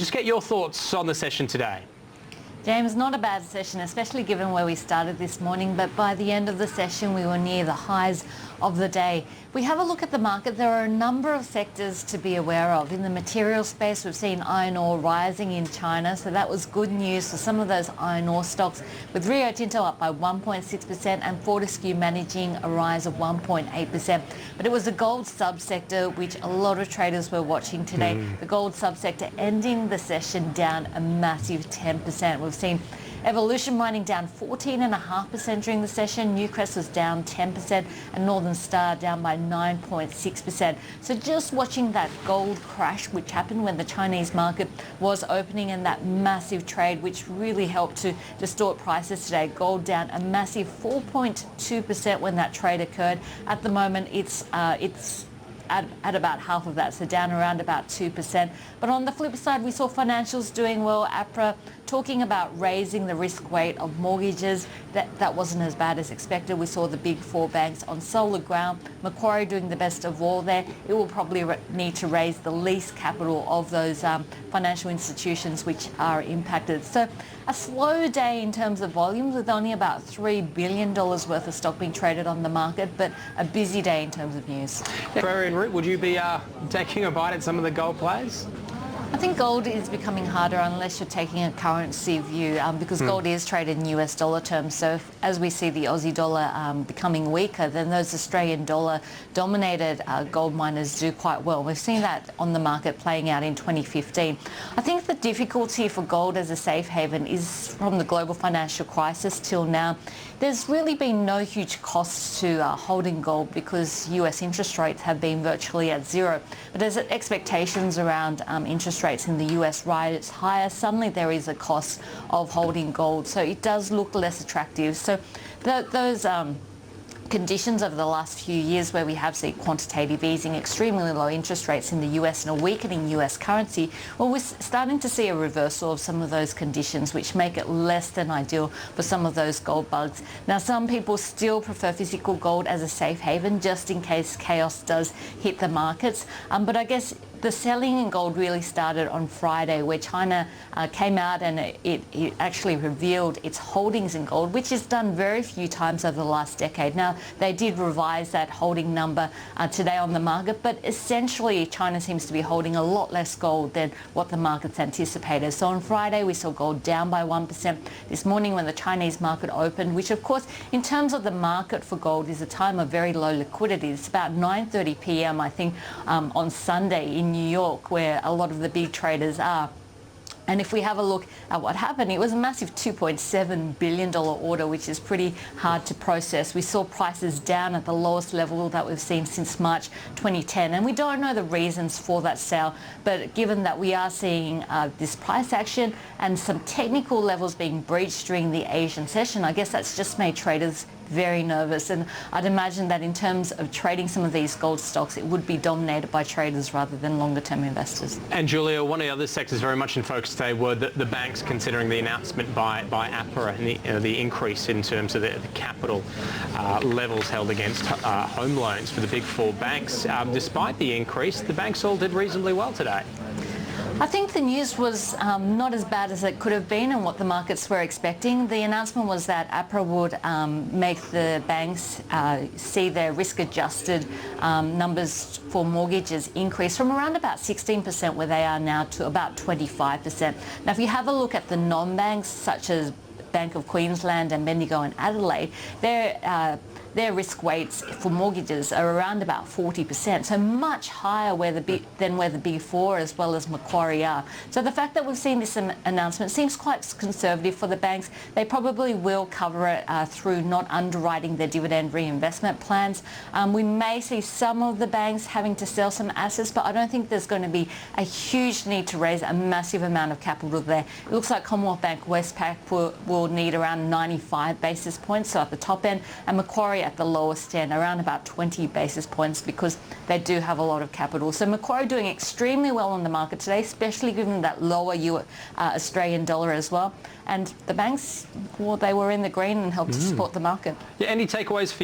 just get your thoughts on the session today. James, not a bad session, especially given where we started this morning, but by the end of the session we were near the highs of the day. We have a look at the market. There are a number of sectors to be aware of. In the material space, we've seen iron ore rising in China, so that was good news for some of those iron ore stocks, with Rio Tinto up by 1.6% and Fortescue managing a rise of 1.8%. But it was the gold subsector which a lot of traders were watching today. The gold subsector ending the session down a massive 10%. We've seen Evolution Mining down 14.5% during the session. Newcrest was down 10% and Northern Star down by 9.6%. So just watching that gold crash which happened when the Chinese market was opening, and that massive trade which really helped to distort prices today. Gold down a massive 4.2% when that trade occurred. At the moment it's at about half of that, so down around about 2%. But on the flip side, we saw financials doing well. APRA talking about raising the risk weight of mortgages. That wasn't as bad as expected. We saw the big four banks on solid ground. Macquarie doing the best of all there. It will probably need to raise the least capital of those financial institutions which are impacted. So a slow day in terms of volumes, with only about $3 billion worth of stock being traded on the market, but a busy day in terms of news. Ferry and Root, would you be taking a bite at some of the gold players? I think gold is becoming harder unless you're taking a currency view, because gold is traded in US dollar terms. So as we see the Aussie dollar becoming weaker, then those Australian dollar dominated gold miners do quite well. We've seen that on the market playing out in 2015. I think the difficulty for gold as a safe haven is from the global financial crisis till now. There's really been no huge costs to holding gold because US interest rates have been virtually at zero. But as expectations around interest rates in the US rise higher, suddenly there is a cost of holding gold. So it does look less attractive. So those conditions over the last few years where we have seen quantitative easing, extremely low interest rates in the US and a weakening US currency, well, we're starting to see a reversal of some of those conditions which make it less than ideal for some of those gold bugs. Now, some people still prefer physical gold as a safe haven just in case chaos does hit the markets. But I guess the selling in gold really started on Friday, where China came out and it actually revealed its holdings in gold, which is done very few times over the last decade. Now, they did revise that holding number today on the market, but essentially China seems to be holding a lot less gold than what the markets anticipated. So on Friday, we saw gold down by 1%. This morning when the Chinese market opened, which of course, in terms of the market for gold, is a time of very low liquidity. It's about 9:30 p.m. I think on Sunday in New York, where a lot of the big traders are. And if we have a look at what happened, it was a massive $2.7 billion order, which is pretty hard to process. We saw prices down at the lowest level that we've seen since March 2010. And we don't know the reasons for that sale, but given that we are seeing this price action and some technical levels being breached during the Asian session, I guess that's just made traders very nervous. And I'd imagine that in terms of trading some of these gold stocks, it would be dominated by traders rather than longer term investors. And Julia, one of the other sectors very much in focus today were the banks, considering the announcement by APRA and the increase in terms of the capital levels held against home loans for the big four banks. Despite the increase, the banks all did reasonably well today. I think the news was not as bad as it could have been and what the markets were expecting. The announcement was that APRA would make the banks see their risk-adjusted numbers for mortgages increase from around about 16% where they are now to about 25%. Now, if you have a look at the non-banks such as Bank of Queensland and Bendigo and Adelaide, their risk weights for mortgages are around about 40%, so much higher than where the Big Four as well as Macquarie are. So the fact that we've seen this announcement seems quite conservative for the banks. They probably will cover it through not underwriting their dividend reinvestment plans. We may see some of the banks having to sell some assets, but I don't think there's going to be a huge need to raise a massive amount of capital there. It looks like Commonwealth Bank Westpac will need around 95 basis points, so at the top end, and Macquarie at the lowest end, around about 20 basis points, because they do have a lot of capital. So Macquarie doing extremely well on the market today, especially given that lower Australian dollar as well. And the banks, well, they were in the green and helped to support the market. Yeah, any takeaways for